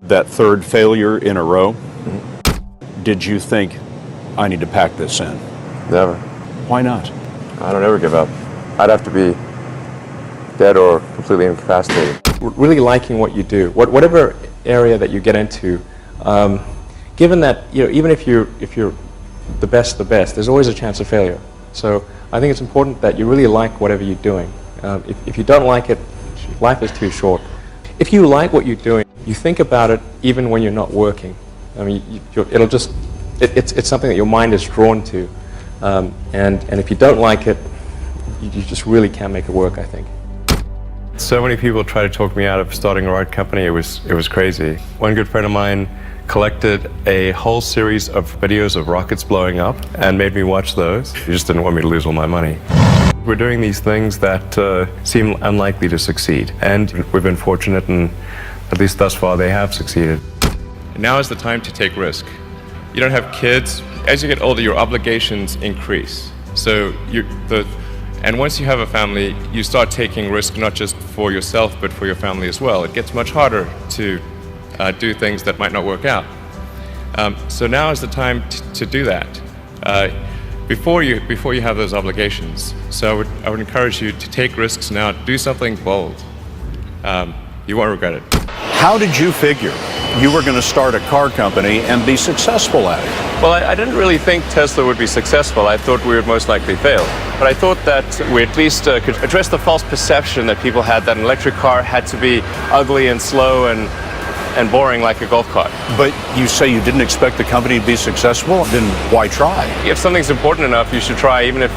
That third failure in a row, did you think, I need to pack this in? Never. Why not? I don't ever give up. I'd have to be dead or completely incapacitated. Really liking what you do, whatever area that you get into, given that even if you're the best, there's always a chance of failure. So I think it's important that you really like whatever you're doing. If you don't like it, life is too short. If you like what you're doing, you think about it even when you're not working. I mean, it's something that your mind is drawn to, and if you don't like it, you just really can't make it work, I think. So many people try to talk me out of starting a rocket company. It was crazy. One good friend of mine collected a whole series of videos of rockets blowing up and made me watch those. He just didn't want me to lose all my money. We're doing these things that seem unlikely to succeed, and we've been fortunate, and at least thus far they have succeeded. Now is the time to take risk. You don't have kids. As you get older, your obligations increase. And once you have a family, you start taking risk not just for yourself, but for your family as well. It gets much harder to do things that might not work out. So now is the time to do that before you have those obligations. So I would encourage you to take risks now. Do something bold. You won't regret it. How did you figure you were going to start a car company and be successful at it? Well, I didn't really think Tesla would be successful. I thought we would most likely fail. But I thought that we at least could address the false perception that people had that an electric car had to be ugly and slow and boring like a golf cart. But you say you didn't expect the company to be successful, then why try? If something's important enough, you should try, even if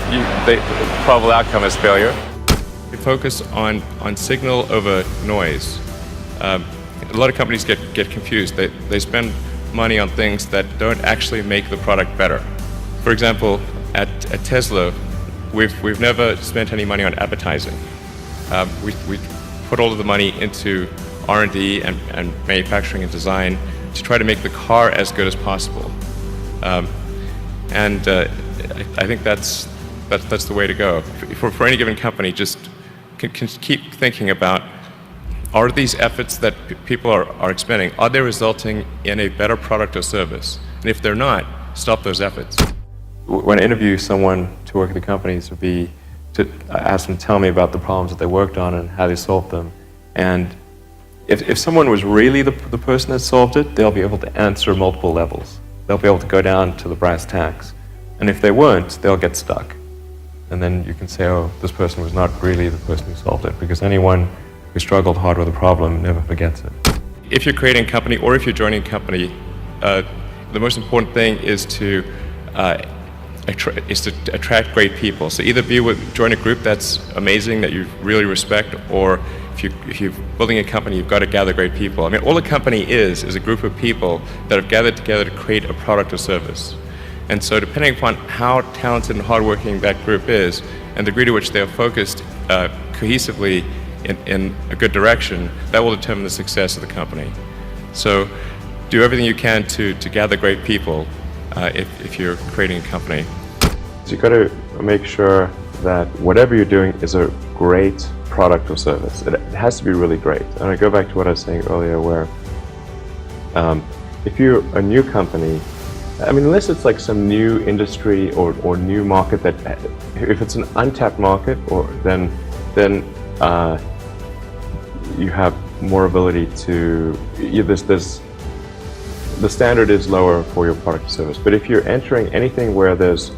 the probable outcome is failure. We focus on signal over noise. A lot of companies get confused. They spend money on things that don't actually make the product better. For example, at Tesla, we've never spent any money on advertising. We put all of the money into R&D and manufacturing and design to try to make the car as good as possible. I think that's the way to go. For any given company, just can keep thinking about, are these efforts that people are expending, are they resulting in a better product or service? And if they're not, stop those efforts. When I interview someone to work at the companies, would be to ask them to tell me about the problems that they worked on and how they solved them. And if someone was really the person that solved it, they'll be able to answer multiple levels. They'll be able to go down to the brass tacks. And if they weren't, they'll get stuck. And then you can say, oh, this person was not really the person who solved it, because anyone who struggled hard with a problem never forgets it. If you're creating a company or if you're joining a company, the most important thing is to attract great people. So either join a group that's amazing, that you really respect, or if you're building a company, you've got to gather great people. I mean, all a company is a group of people that have gathered together to create a product or service. And so depending upon how talented and hardworking that group is, and the degree to which they are focused cohesively in a good direction, that will determine the success of the company. So do everything you can to gather great people if you're creating a company. So you've got to make sure that whatever you're doing is a great product or service. It has to be really great. And I go back to what I was saying earlier, where if you're a new company, I mean, unless it's like some new industry or new market that, if it's an untapped market, then you have more ability to, the standard is lower for your product or service. But if you're entering anything where there's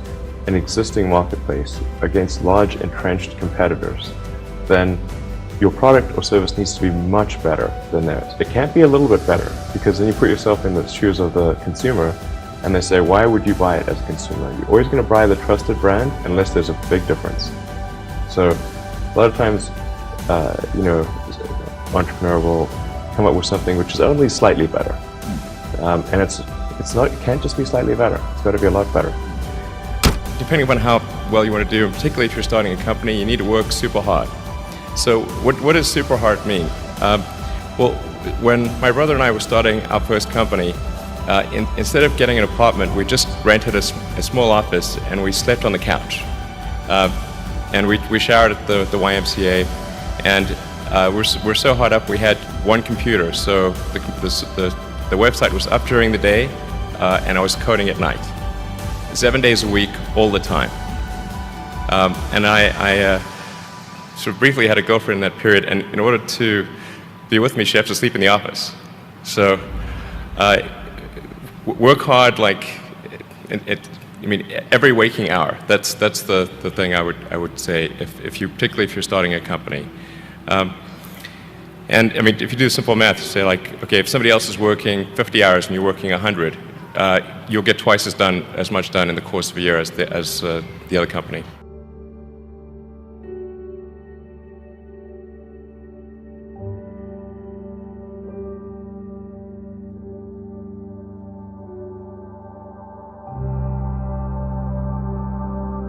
an existing marketplace against large entrenched competitors, then your product or service needs to be much better than theirs. It can't be a little bit better, because then you put yourself in the shoes of the consumer and they say, why would you buy it as a consumer? You're always going to buy the trusted brand unless there's a big difference. So a lot of times, entrepreneur will come up with something which is only slightly better. And it can't just be slightly better. It's got to be a lot better. Depending upon how well you want to do, and particularly if you're starting a company, you need to work super hard. So what does super hard mean? Well, when my brother and I were starting our first company, instead of getting an apartment, we just rented a small office and we slept on the couch. And we showered at the YMCA, and we're so hot up, we had one computer, so the website was up during the day, and I was coding at night. 7 days a week, all the time. And I sort of briefly had a girlfriend in that period, and in order to be with me, she had to sleep in the office. So work hard, like, I mean, every waking hour. That's the thing I would say, particularly if you're starting a company. And I mean, if you do simple math, you say like, okay, if somebody else is working 50 hours and you're working 100, you'll get twice as much done in the course of a year as the other company.